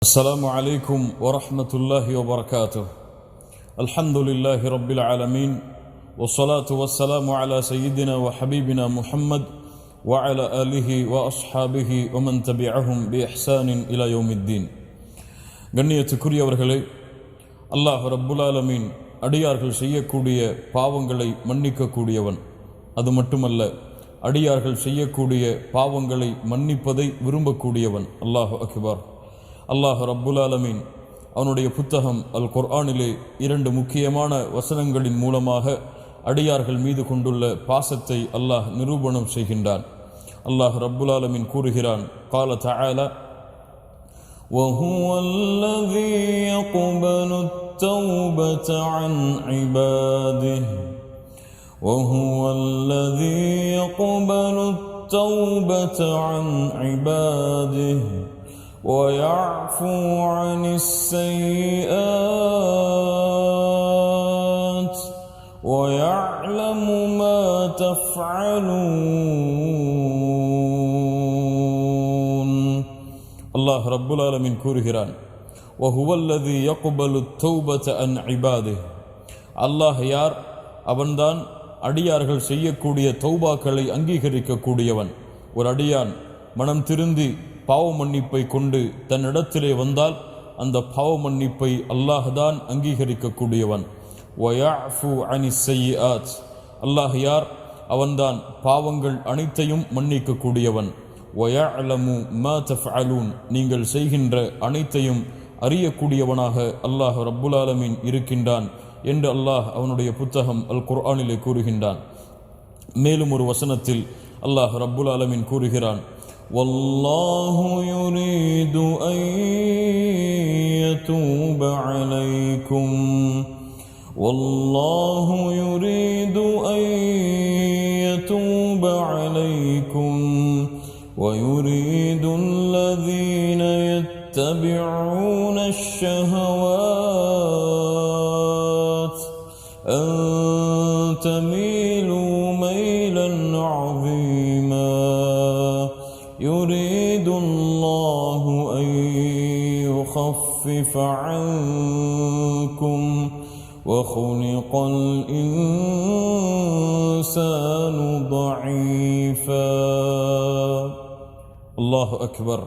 السلام عليكم ورحمة الله وبركاته. الحمد لله رب العالمين، والصلاة والسلام على سيدنا وحبيبنا محمد وعلى آله وأصحابه ومن تبعهم بإحسان إلى يوم الدين. கண்ணியத்துக்குரியவர்களே, அல்லாஹ் ரப்புல் ஆலமீன் அடியார்கள் செய்யக்கூடிய பாவங்களை மன்னிக்கக்கூடியவன். அது மட்டுமல்ல, அடியார்கள் செய்யக்கூடிய பாவங்களை மன்னிப்பதை விரும்பக்கூடியவன். அல்லாஹு அக்பர். அல்லாஹ் ரப்புல் ஆலமீன் அவனுடைய புத்தகம் அல் குர்ஆனிலே 2 முக்கியமான வசனங்களின் மூலமாக அடியார்கள் மீது கொண்டுள்ள பாசத்தை அல்லாஹ் நிரூபணம் செய்கின்றான். அல்லாஹ் ரப்புல் ஆலமீன் கூறுகிறான், قال تعالى: وهو الذي يقبل التوبة عن عباده وهو الذي يقبل التوبة عن عباده ويعفو عن السيئات ويعلم ما تفعلون. அல்லாஹ் ரப்புல் ஆலமீன் கூறுகிறான், وهو الذي يقبل التوبة عن عباده. அல்லாஹ் யார்? அவன்தான் அடியார்கள் செய்யக்கூடிய தௌபாக்களை அங்கீகரிக்கக்கூடியவன். ஒரு அடியான் மனம் திருந்தி பாவ மன்னிப்பை கொண்டு தன்னிடத்திலே வந்தால் அந்த பாவ மன்னிப்பை அல்லாஹ்தான் அங்கீகரிக்கக்கூடியவன். வயஃபு அனிஸ் ஸய்யிஆத். அல்லாஹ் யார்? அவன்தான் பாவங்கள் அனைத்தையும் மன்னிக்கக்கூடியவன். வயஅலமு மா தஃஅலூன். நீங்கள் செய்கின்ற அனைத்தையும் அறியக்கூடியவனாக அல்லாஹ் ரப்புல் ஆலமீன் இருக்கின்றான் என்று அல்லாஹ் அவனுடைய புத்தகம் அல் குர்ஆனிலே கூறுகின்றான். மேலும் ஒரு வசனத்தில் அல்லாஹ் ரப்புல் ஆலமீன் கூறுகிறான், والله يريد أن يتوب عليكم والله يريد أن يتوب عليكم ويريد الذين يتبعون الشهوات أن تميلوا ميلا عظيما يريد الله أن يخفف عنكم وخلق الإنسان ضعيفا. அல்லாஹு அக்பர்.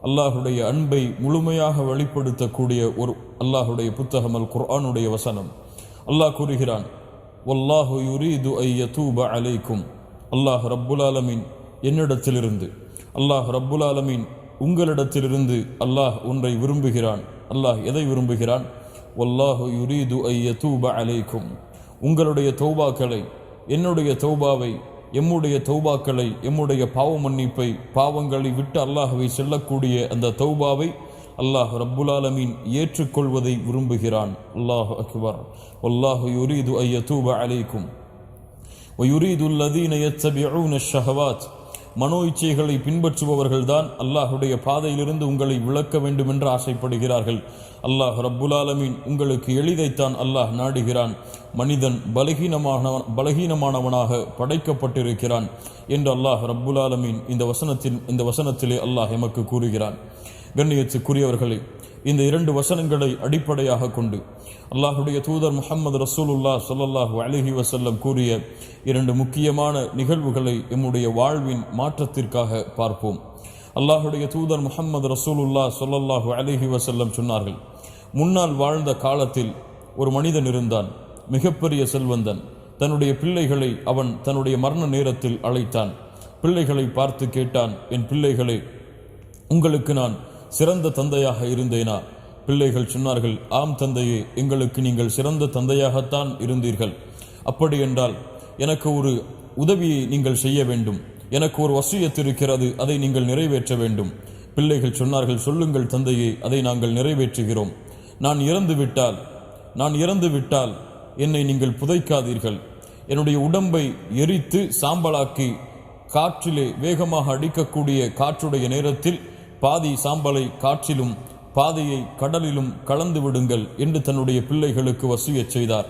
அல்லாஹுடைய அன்பை முழுமையாக வெளிப்படுத்தக்கூடிய ஒரு அல்லாஹுடைய புத்தகம் அல் குர்ஆனுடைய வசனம். அல்லாஹ் கூறுகிறான், வல்லாஹு யுரீது ஐ யதூப அலைக்கும். அல்லாஹ் ரப்புல் ஆலமீன் என்னிடத்திலிருந்து, அல்லாஹ் ரப்புல் ஆலமீன் உங்களிடத்திலிருந்து அல்லாஹ் ஒன்றை விரும்புகிறான். அல்லாஹ் எதை விரும்புகிறான்? வல்லாஹு யுரீது ஐ யதூப அலைக்கும். உங்களுடைய தௌபாக்களை, என்னுடைய தௌபாவை, எம்முடைய தௌபாக்களை, எம்முடைய பாவ மன்னிப்பை, பாவங்களை விட்டு அல்லாஹ்வை செல்லக்கூடிய அந்த தௌபாவை அல்லாஹ் ரப்புல் ஆலமீன் ஏற்றுக்கொள்வதை விரும்புகிறான். அல்லாஹு அக்பர். வல்லாஹு யுரீது ஐ யதூப அலைக்கும் வயுரீது அல்லதீன யத்தபிஊன ஷஹவாத். மனோ இச்சைகளை பின்பற்றுபவர்கள்தான் அல்லாஹுடைய பாதையிலிருந்து உங்களை விலக்க வேண்டும் என்று ஆசைப்படுகிறார்கள். அல்லாஹ் ரப்புல் ஆலமீன் உங்களுக்கு எளிதைத்தான் அல்லாஹ் நாடுகிறான். மனிதன் பலகீனமானவனாக படைக்கப்பட்டிருக்கிறான் என்று அல்லாஹ் ரப்புல் ஆலமீன் இந்த வசனத்திலே அல்லாஹ் எமக்கு கூறுகிறான். கண்ணியத்துக்குரியவர்களே, இந்த 2 வசனங்களை அடிப்படையாக கொண்டு அல்லாஹுடைய தூதர் முஹம்மது ரசூலுல்லாஹ் ஸல்லல்லாஹு அலைஹி வஸல்லம் கூறிய 2 முக்கியமான நிகழ்வுகளை எம்முடைய வாழ்வின் மாற்றத்திற்காக பார்ப்போம். அல்லாஹுடைய தூதர் முஹம்மது ரசூலுல்லாஹ் ஸல்லல்லாஹு அலைஹி வஸல்லம் சொன்னார்கள், முன்னால் வாழ்ந்த காலத்தில் ஒரு மனிதன் இருந்தான், மிகப்பெரிய செல்வந்தன். தன்னுடைய பிள்ளைகளை அவன் தன்னுடைய மரண நேரத்தில் அழைத்தான். பிள்ளைகளை பார்த்து கேட்டான், என் பிள்ளைகளே, உங்களுக்கு நான் சிறந்த தந்தையாக இருந்தேனா? பிள்ளைகள் சொன்னார்கள், ஆம் தந்தையே, எங்களுக்கு நீங்கள் சிறந்த தந்தையாகத்தான் இருந்தீர்கள். அப்படி என்றால் எனக்கு ஒரு உதவியை நீங்கள் செய்ய வேண்டும், எனக்கு ஒரு வசியத் இருக்கிறது, அதை நீங்கள் நிறைவேற்ற வேண்டும். பிள்ளைகள் சொன்னார்கள், சொல்லுங்கள் தந்தையே, அதை நாங்கள் நிறைவேற்றுகிறோம். நான் இறந்து விட்டால் என்னை நீங்கள் புதைக்காதீர்கள். என்னுடைய உடம்பை எரித்து சாம்பலாக்கி காற்றிலே வேகமாக அடிக்கக்கூடிய காற்றுடைய நேரத்தில் பாதி சாம்பலை காற்றிலும் பாதியை கடலிலும் கலந்து விடுங்கள் என்று தன்னுடைய பிள்ளைகளுக்கு வசியச் செய்தார்.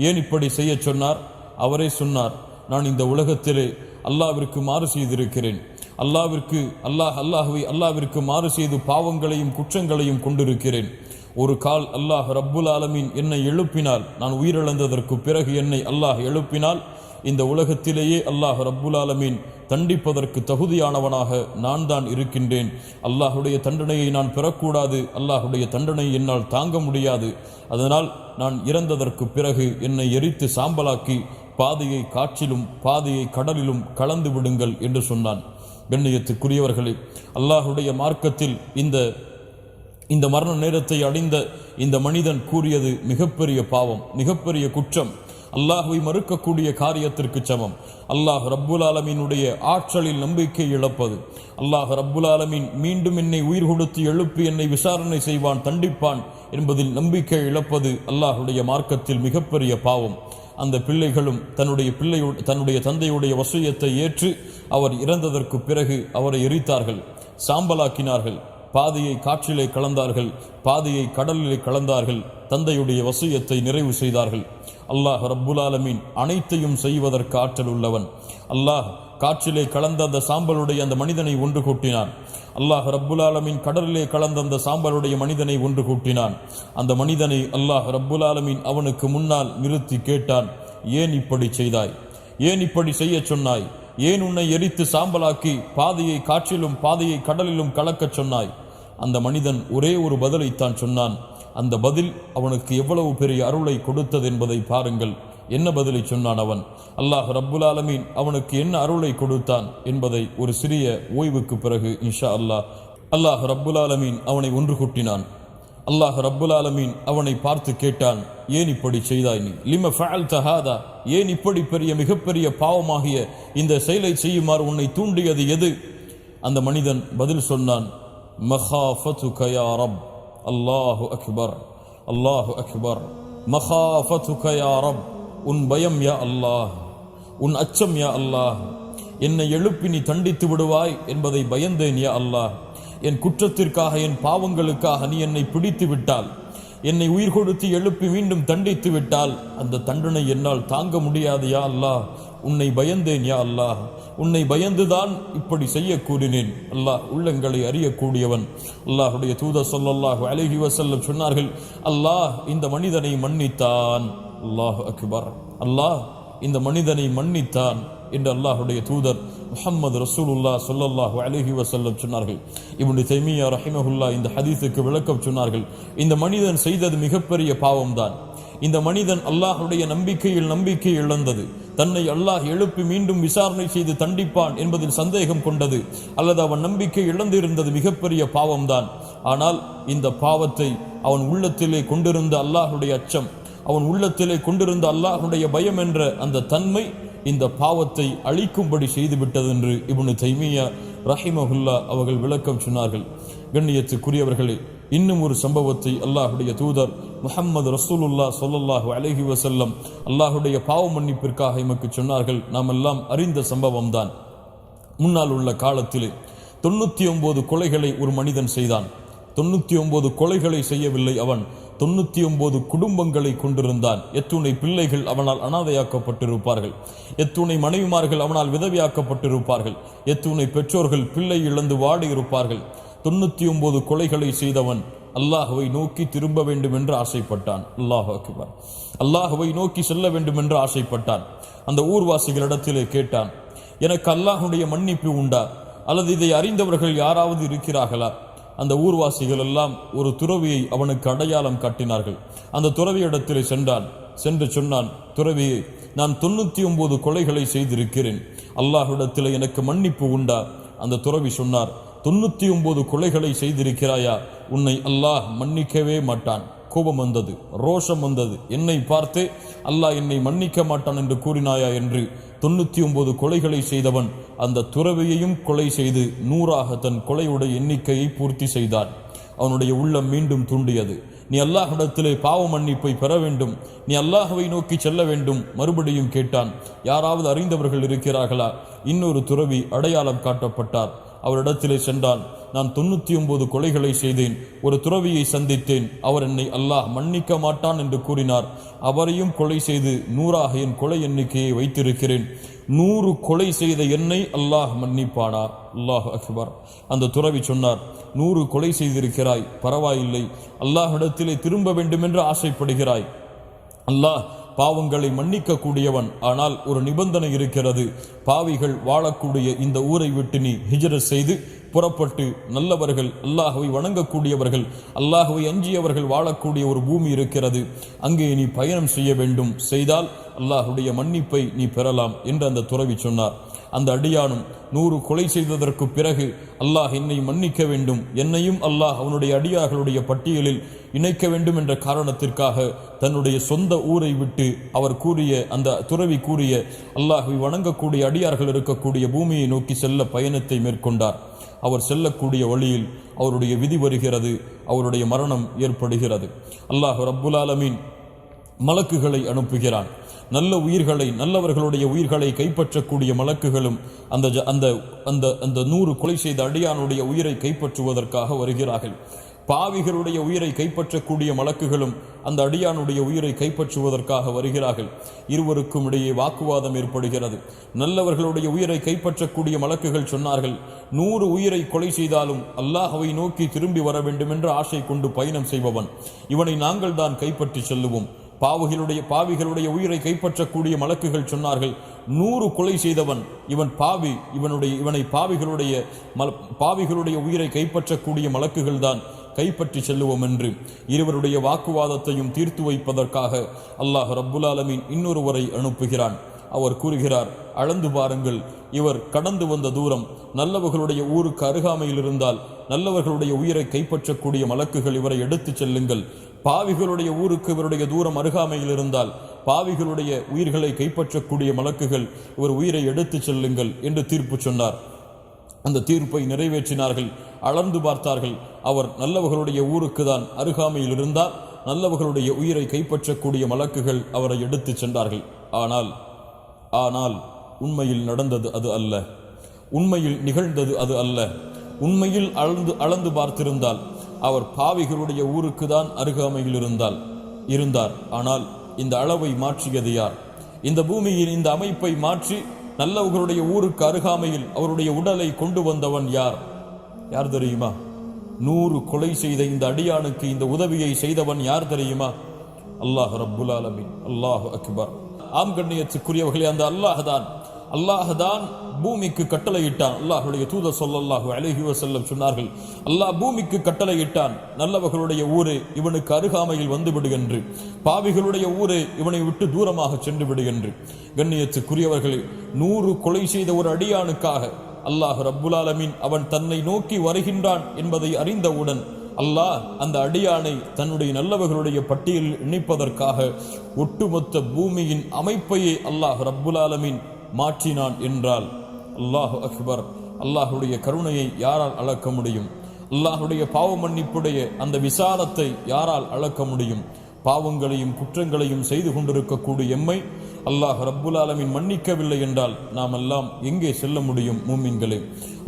ஏன் இப்படி செய்ய சொன்னார்? அவரே சொன்னார், நான் இந்த உலகத்திலே அல்லாஹ்விற்கு மாறு செய்திருக்கிறேன். அல்லாஹ்விற்கு மாறு செய்து பாவங்களையும் குற்றங்களையும் கொண்டிருக்கிறேன். ஒரு கால் அல்லாஹ் ரப்புல் ஆலமீன் என்னை எழுப்பினால், நான் உயிரிழந்ததற்கு பிறகு என்னை அல்லாஹ் எழுப்பினால், இந்த உலகத்திலேயே அல்லாஹ் ரப்புல் ஆலமீன் தண்டிப்பதற்கு தகுதியானவனாக நான் தான் இருக்கின்றேன். அல்லாஹுடைய தண்டனையை நான் பெறக்கூடாது, அல்லாஹுடைய தண்டனை என்னால் தாங்க முடியாது. அதனால் நான் இறந்ததற்கு பிறகு என்னை எரித்து சாம்பலாக்கி பாதையை காற்றிலும் பாதையை கடலிலும் கலந்து விடுங்கள் என்று சொன்னான். கண்ணியத்துக்குரியவர்களே, அல்லாஹுடைய மார்க்கத்தில் இந்த மரண நேரத்தை அடைந்த இந்த மனிதன் கூறியது மிகப்பெரிய பாவம், மிகப்பெரிய குற்றம், அல்லாஹ்வை மறுக்கக்கூடிய காரியத்திற்கு சமம். அல்லாஹ் ரப்புல் ஆலமீனுடைய ஆற்றலில் நம்பிக்கை இழப்பது, அல்லாஹ் ரப்புல் ஆலமீன் மீண்டும் என்னை உயிர் கொடுத்து எழுப்பி என்னை விசாரணை செய்வான், தண்டிப்பான் என்பதில் நம்பிக்கை இழப்பது அல்லாஹுடைய மார்க்கத்தில் மிகப்பெரிய பாவம். அந்த பிள்ளைகளும் தன்னுடைய தந்தையுடைய வசியத்தை ஏற்று அவர் இறந்ததற்கு பிறகு அவரை எரித்தார்கள், சாம்பலாக்கினார்கள், பாதையை காற்றிலே கலந்தார்கள், பாதையை கடலிலே கலந்தார்கள், தந்தையுடைய வசியத்தை நிறைவு செய்தார்கள். அல்லாஹ் ரப்புல் ஆலமீன் அனைத்தையும் செய்வதற்கு ஆற்றல் உள்ளவன். அல்லாஹ் காற்றிலே கலந்த அந்த சாம்பலுடைய அந்த மனிதனை ஒன்று கூட்டினான். அல்லாஹ் ரப்புல் ஆலமீன் கடலிலே கலந்த அந்த சாம்பலுடைய மனிதனை ஒன்று கூட்டினான். அந்த மனிதனை அல்லாஹ் ரப்புல் ஆலமீன் அவனுக்கு முன்னால் நிறுத்தி கேட்டான், ஏன் இப்படி செய்தாய்? ஏன் இப்படி செய்ய சொன்னாய்? ஏன் உன்னை எரித்து சாம்பலாக்கி பாதையை காற்றிலும் பாதையை கடலிலும் கலக்கச் சொன்னாய்? அந்த மனிதன் ஒரே ஒரு பதிலைத்தான் சொன்னான். அந்த பதில் அவனுக்கு எவ்வளவு பெரிய அருளை கொடுத்தது என்பதை பாருங்கள். என்ன பதிலை சொன்னான் அவன்? அல்லாஹ் ரப்புல் ஆலமீன் அவனுக்கு என்ன அருளை கொடுத்தான் என்பதை ஒரு சிறிய ஓய்வுக்கு பிறகு இன்ஷா அல்லாஹ் ரப்புல் ஆலமீன் அவனை ஒன்று கூட்டினான். அல்லாஹ் ரப்புல் ஆலமீன் அவனை பார்த்து கேட்டான், ஏன் இப்படி செய்தாய்? நீ லிம ஃபஅல்த ஹாதா, ஏன் இப்படி பெரிய மிகப்பெரிய பாவமாகிய இந்த செயலை செய்யுமாறு உன்னை தூண்டியது எது? அந்த மனிதன் பதில் சொன்னான், மகாஃபதுக யா ரப். அல்லாஹு அக்பர், அல்லாஹு அக்பர். மகாஃபதுக யா ரப், உன் பயம் யா அல்லாஹ், உன் அச்சம் யா அல்லாஹ். என்னை எழுப்பி நீ தண்டித்து விடுவாய் என்பதை பயந்தேன் யா அல்லாஹ். என் குற்றத்திற்காக, என் பாவங்களுக்காக நீ என்னை பிடித்து விட்டால், என்னை உயிர் கொடுத்து எழுப்பி மீண்டும் தண்டித்து விட்டால் அந்த தண்டனை என்னால் தாங்க முடியாது யா அல்லாஹ். உன்னை பயந்தேன் யா அல்லாஹ், உன்னை பயந்துதான் இப்படி செய்ய கூறினேன். அல்லாஹ் உள்ளங்களை அறியக்கூடியவன். அல்லாஹுடைய தூதர் ஸல்லல்லாஹு அலைஹி வஸல்லம் சொன்னார்கள், அல்லாஹ் இந்த மனிதனை மன்னித்தான். அல்லாஹு அக்பர். அல்லாஹ் இந்த மனிதனை மன்னித்தான் என்று அல்லாஹுடைய தூதர் முஹம்மது ரசூலுல்லாஹ் ஸல்லல்லாஹு அலைஹி வஸல்லம் சொன்னார்கள். இப்னு தைமியா ரஹிமஹுல்லாஹ் இந்த ஹதீஸுக்கு விளக்கம் சொன்னார்கள், இந்த மனிதன் செய்தது மிகப்பெரிய பாவம்தான். இந்த மனிதன் அல்லாஹுடைய நம்பிக்கையில் நம்பிக்கை இழந்தது, தன்னை அல்லாஹ் எழுப்பி மீண்டும் விசாரணை செய்து தண்டிப்பான் என்பதில் சந்தேகம் கொண்டது, அல்லது அவன் நம்பிக்கை இழந்திருந்தது மிகப்பெரிய பாவம்தான். ஆனால் இந்த பாவத்தை அவன் உள்ளத்திலே கொண்டிருந்த அல்லாஹுடைய அச்சம், அவன் உள்ளத்திலே கொண்டிருந்த அல்லாஹுடைய பயம் என்ற அந்த தன்மை இந்த பாவத்தை அழிக்கும்படி செய்துவிட்டது என்று இப்னு தைமியா ரஹிமஹுல்லா அவர்கள் விளக்கம் சொன்னார்கள். கண்ணியத்துக்குரியவர்களே, இன்னும் ஒரு சம்பவத்தை அல்லாஹுடைய தூதர் முஹம்மது ரசூலுல்லாஹ் ஸல்லல்லாஹு அலைஹி வஸல்லம் அல்லாஹுடைய பாவ மன்னிப்பிற்காக எமக்கு சொன்னார்கள். நாம் எல்லாம் அறிந்த சம்பவம் தான். முன்னால் உள்ள காலத்திலே 99 கொலைகளை ஒரு மனிதன் செய்தான். 99 கொலைகளை செய்யவில்லை அவன், 99 குடும்பங்களை கொண்டிருந்தான். எத்துணை பிள்ளைகள் அவனால் அனாதையாக்கப்பட்டிருப்பார்கள், எத்துணை மனைவிமார்கள் அவனால் விதவியாக்கப்பட்டிருப்பார்கள், எத்துணை பெற்றோர்கள் பிள்ளை இழந்து வாடி இருப்பார்கள். 99 கொலைகளை செய்தவன் அல்லாஹுவை நோக்கி திரும்ப வேண்டும் என்று ஆசைப்பட்டான். அல்லாஹு அக்பர். அல்லாஹுவை நோக்கி செல்ல வேண்டும் என்று ஆசைப்பட்டான். அந்த ஊர்வாசிகளிடத்திலே கேட்டான், எனக்கு அல்லாஹுடைய மன்னிப்பு உண்டா, அல்லது இதை அறிந்தவர்கள் யாராவது இருக்கிறார்களா? அந்த ஊர்வாசிகள் எல்லாம் ஒரு துறவியை அவனுக்கு அடையாளம் காட்டினார்கள். அந்த துறவியிடத்திலே சென்று சொன்னான், துறவியை, நான் 99 கொலைகளை செய்திருக்கிறேன், அல்லாஹ்விடத்திலே எனக்கு மன்னிப்பு உண்டா? அந்த துறவி சொன்னார், 99 கொலைகளை செய்திருக்கிறாயா? உன்னை அல்லாஹ் மன்னிக்கவே மாட்டான். கோபம் வந்தது, ரோஷம் வந்தது. என்னை பார்த்து அல்லாஹ் என்னை மன்னிக்க மாட்டான் என்று கூறினாயா என்று 99 கொலைகளை செய்தவன் அந்த துறவியையும் கொலை செய்து 100ஆக தன் கொலையுடைய எண்ணிக்கையை பூர்த்தி செய்தான். அவனுடைய உள்ளம் மீண்டும் தூண்டியது. நீ அல்லாஹ்விடத்திலே பாவ மன்னிப்பை பெற வேண்டும், நீ அல்லாஹ்வை நோக்கி செல்ல வேண்டும். மறுபடியும் கேட்டான், யாராவது அறிந்தவர்கள் இருக்கிறார்களா? இன்னொரு துறவி அடையாளம் காட்டப்பட்டார். அவரிடத்திலே சென்றான். நான் 99 கொலைகளை செய்தேன், ஒரு துறவியை சந்தித்தேன், அவர் என்னை அல்லாஹ் மன்னிக்க மாட்டான் என்று கூறினார். அவரையும் கொலை செய்து 100ஆக என் கொலை எண்ணிக்கையை வைத்திருக்கிறேன். 100 கொலை செய்த என்னை அல்லாஹ் மன்னிப்பானா? அல்லாஹ் அக்பர். அந்த துறவி சொன்னார், 100 கொலை செய்திருக்கிறாய், பரவாயில்லை, அல்லாஹ்விடத்திலே திரும்ப வேண்டும் என்று ஆசைப்படுகிறாய். அல்லாஹ் பாவங்களை மன்னிக்க கூடியவன். ஆனால் ஒரு நிபந்தனை இருக்கிறது. பாவிகள் வாழக்கூடிய இந்த ஊரை விட்டு நீ ஹிஜ்ரத் செய்து புறப்பட்டு நல்லவர்கள், அல்லாஹ்வை வணங்கக்கூடியவர்கள், அல்லாஹ்வை அஞ்சியவர்கள் வாழக்கூடிய ஒரு பூமி இருக்கிறது, அங்கே நீ பயணம் செய்ய வேண்டும். செய்தால் அல்லாஹ்வுடைய மன்னிப்பை நீ பெறலாம் என்று அந்த துறவி சொன்னார். அந்த அடியானும் 100 கொலை செய்ததற்கு பிறகு அல்லாஹ் என்னை மன்னிக்க வேண்டும், என்னையும் அல்லாஹ் அவனுடைய அடியார்களுடைய பட்டியலில் இணைக்க வேண்டும் என்ற காரணத்திற்காக தன்னுடைய சொந்த ஊரை விட்டு அவர் கூறிய, அந்த துறவி கூறிய அல்லாஹ்வை வணங்கக்கூடிய அடியார்கள் இருக்கக்கூடிய பூமியை நோக்கி செல்ல பயணத்தை மேற்கொண்டார். அவர் செல்லக்கூடிய வழியில் அவருடைய விதி வருகிறது, அவருடைய மரணம் ஏற்படுகிறது. அல்லாஹ் ரப்புல் ஆலமீன் மலக்குகளை அனுப்புகிறான். நல்ல உயிர்களை, நல்லவர்களுடைய உயிர்களை கைப்பற்றக்கூடிய மலக்குகளும் அந்த அந்த அந்த அந்த 100 கொலை செய்த அடியானுடைய உயிரை கைப்பற்றுவதற்காக வருகிறார்கள். பாவிகளுடைய உயிரை கைப்பற்றக்கூடிய மலக்குகளும் அந்த அடியானுடைய உயிரை கைப்பற்றுவதற்காக வருகிறார்கள். இருவருக்கும் இடையே வாக்குவாதம் ஏற்படுகிறது. நல்லவர்களுடைய உயிரை கைப்பற்றக்கூடிய மலக்குகள் சொன்னார்கள், 100 உயிரை கொலை செய்தாலும் அல்லாஹ்வை நோக்கி திரும்பி வர வேண்டும் என்ற ஆசை கொண்டு பயணம் செய்பவன், இவனை நாங்கள் தான் கைப்பற்றி செல்லுவோம். பாவிகளுடைய உயிரை கைப்பற்றக்கூடிய மலக்குகள் சொன்னார்கள், 100 கொலை செய்தவன் இவன் பாவி, இவனை பாவிகளுடைய உயிரை கைப்பற்றக்கூடிய மலக்குகள் தான் கைப்பற்றி செல்லுவோம் என்று இருவருடைய வாக்குவாதத்தையும் தீர்த்து வைப்பதற்காக அல்லாஹ் ரப்புல் ஆலமீன் இன்னொருவரை அனுப்புகிறான். அவர் கூறுகிறார், அளந்து பாருங்கள், இவர் கடந்து வந்த தூரம் நல்லவர்களுடைய ஊருக்கு அருகாமையில் இருந்தால் நல்லவர்களுடைய உயிரை கைப்பற்றக்கூடிய மலக்குகள் இவரை எடுத்துச் செல்லுங்கள். பாவிகளுடைய ஊருக்கு இவருடைய தூரம் அருகாமையில் இருந்தால் பாவிகளுடைய உயிர்களை கைப்பற்றக்கூடிய மலக்குகள் இவர் உயிரை எடுத்துச் செல்லுங்கள் என்று தீர்ப்பு சொன்னார். அந்த தீர்ப்பை நிறைவேற்றினார்கள். அளந்து பார்த்தார்கள், அவர் நல்லவர்களுடைய ஊருக்கு தான் அருகாமையில் இருந்தால் நல்லவர்களுடைய உயிரை கைப்பற்றக்கூடிய மலக்குகள் அவரை எடுத்துச் சென்றார்கள். ஆனால் உண்மையில் நடந்தது அது அல்ல, உண்மையில் நிகழ்ந்தது அது அல்ல. உண்மையில் அளந்து பார்த்திருந்தால் அவர் பாவிகளுடைய ஊருக்கு தான் அருகாமையில் இருந்தார். ஆனால் இந்த அளவை மாற்றியது யார்? இந்த பூமியின் இந்த அமைப்பை மாற்றி நல்லவர்களுடைய ஊருக்கு அருகாமையில் அவருடைய உடலை கொண்டு வந்தவன் யார் தெரியுமா? 100 கொலை செய்த இந்த அடியானுக்கு இந்த உதவியை செய்தவன் யார் தெரியுமா? அல்லாஹ் ரப்புல் ஆலமீன். அல்லாஹு அக்பர். ஆம் கண்ணியத்துக்குரியவர்களே, அந்த அல்லாஹ் தான் பூமிக்கு கட்டளையிட்டான். அல்லாஹ்வுடைய தூதர் ஸல்லல்லாஹு அலைஹி வஸல்லம் சொன்னார்கள், அல்லாஹ் பூமிக்கு கட்டளையிட்டான், நல்லவர்களுடைய ஊரே இவனுக்கு அருகாமையில் வந்து விடுகின்று, பாவிகளுடைய ஊரே இவனை விட்டு தூரமாக சென்று விடுகின்று. கண்ணியத்துக்குரியவர்களே, 100 கொலை செய்த ஒரு அடியானுக்காக அல்லாஹ் ரப்புல் ஆலமீன் அவன் தன்னை நோக்கி வருகின்றான் என்பதை அறிந்தவுடன் அல்லாஹ் அந்த அடியானை தன்னுடைய நல்லவர்களுடைய பட்டியலில் இணைப்பதற்காக ஒட்டுமொத்த பூமியின் அமைப்பையே அல்லாஹ் ரப்புல் ஆலமீன் மாற்றினான் என்றால் அல்லாஹு அக்பர். அல்லாஹுடைய கருணையை யாரால் அளக்க முடியும்? அல்லாஹுடைய பாவ மன்னிப்புடைய அந்த விசாலத்தை யாரால் அளக்க முடியும்? பாவங்களையும் குற்றங்களையும் செய்து கொண்டிருக்கக்கூடிய எம்மை அல்லாஹ் ரப்புல் ஆலமீன் மன்னிக்கவில்லை என்றால் நாம் எல்லாம் எங்கே செல்ல முடியும்? மூமின்களே,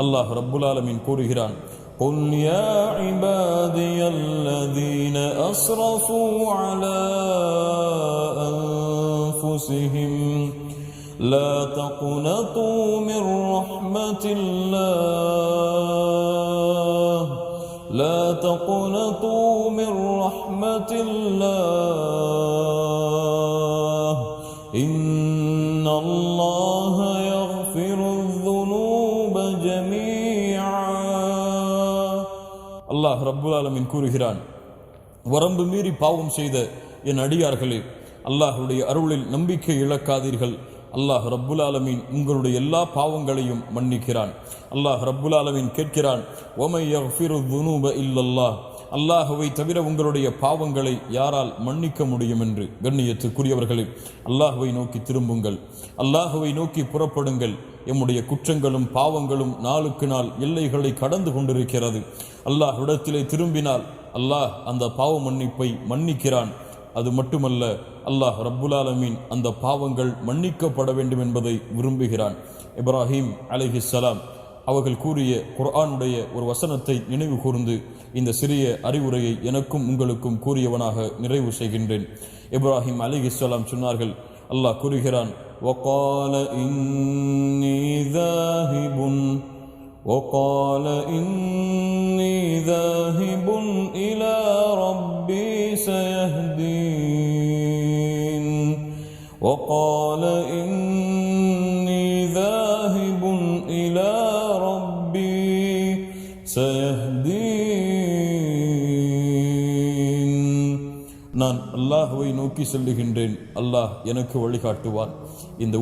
அல்லாஹ் ரப்புல் ஆலமீன் கூறுகிறான், قُلْ يَا عِبَادِيَ الَّذِينَ أَسْرَفُوا عَلَى أَنفُسِهِمْ لَا تَقْنَطُوا مِنْ رَحْمَةِ اللَّهِ لَا تَقْنَطُوا مِنْ رَحْمَةِ اللَّهِ إِنَّ اللَّهَ يَغْفِرُ الذُّنُوبَ جَمِيعًا. அல்லாஹ் ரப்புல் ஆலமீன் கூறுகிறான், வரம்பு மீறி பாவம் செய்த என் அடியார்களே, அல்லாஹ்வுடைய அருளில் நம்பிக்கை இழக்காதீர்கள். அல்லாஹ் ரப்புல் ஆலமீன் உங்களுடைய எல்லா பாவங்களையும் மன்னிக்கிறான். அல்லாஹ் ரப்புல் ஆலமீன் கேட்கிறான், வமை யக்ஃபிரு ذுனூப இல்லல்லாஹ், அல்லாஹ்வை தவிர உங்களுடைய பாவங்களை யாரால் மன்னிக்க முடியும் என்று. கண்ணியத்துக்குரியவர்களே, அல்லாஹ்வை நோக்கி திரும்புங்கள், அல்லாஹ்வை நோக்கி புறப்படுங்கள். எம்முடைய குற்றங்களும் பாவங்களும் நாளுக்கு நாள் எல்லைகளை கடந்து கொண்டிருக்கிறது. அல்லாஹ்விடத்திலே திரும்பினால் அல்லாஹ் அந்த பாவ மன்னிப்பை மன்னிக்கிறான். அது மட்டுமல்ல, அல்லாஹ் ரப்புல் ஆலமீன் அந்த பாவங்கள் மன்னிக்கப்பட வேண்டும் என்பதை விரும்புகிறான். இப்ராஹிம் அலைஹிஸ்ஸலாம் அவர்கள் கூறிய குர்ஆனுடைய ஒரு வசனத்தை நினைவு கூர்ந்து இந்த சிறிய அறிவுரையை எனக்கும் உங்களுக்கும் கூறியவனாக நிறைவு செய்கின்றேன். இப்ராஹிம் அலைஹிஸ்ஸலாம் சொன்னார்கள், அல்லாஹ் கூறுகிறான், وقال إني ذاهب إلى ربي سيهدين وقال إني ذاهب إلى ربي سيهدين. நான் அல்லாஹ்வை நோக்கி செல்லுகின்றேன், அல்லாஹ் எனக்கு வழிகாட்டுவான். இந்த